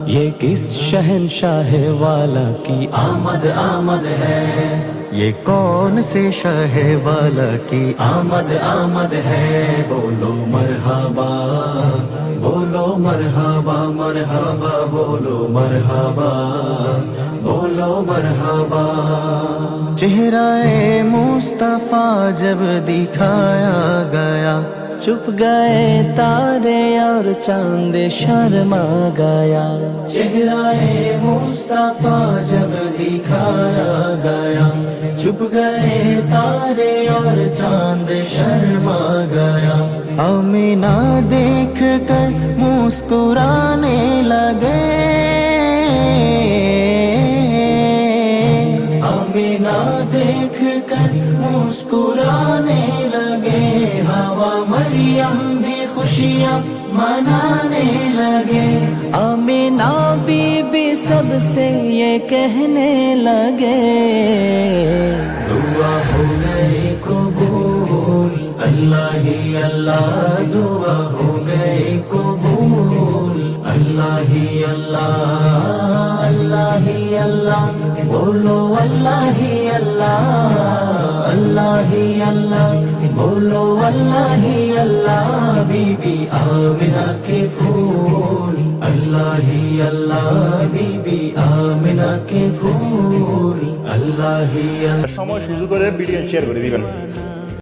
ये किस शहंशाह वाला की आमद आमद है, ये कौन से शाह वाला की आमद आमद है। बोलो मरहबा, बोलो मरहबा, मरहबा बोलो मरहबा, बोलो मरहबा। चेहराए मुस्तफा जब दिखाया गया, चुप गए तारे और चांद शर्मा गया। चेहराए मुस्तफा जब दिखाया गया, चुप गए तारे और चांद शर्मा गया। आमिना देख कर मुस्कुराने लगे, आमिना देख कर मुस्कुराने लगे। हवा मरियम भी खुशियाँ मनाने लगे। आमिना बीबी सबसे ये कहने लगे, दुआ हो गई कबूल, अल्लाह ही अल्लाह। दुआ हो गई कबूल, अल्लाह ही अल्लाह, अल्लाह ही अल्लाह। बोलो अल्लाह ही अल्लाह, अल्लाह ही अल्लाह। बोलो अल्लाह ही अल्लाह। बीबी आमिना के फूल, अल्लाह ही अल्लाह। बीबी आमिना के फूल, अल्लाह ही अल्लाह। সময় সুযোগ করে ভিডিও শেয়ার করে দিবেন।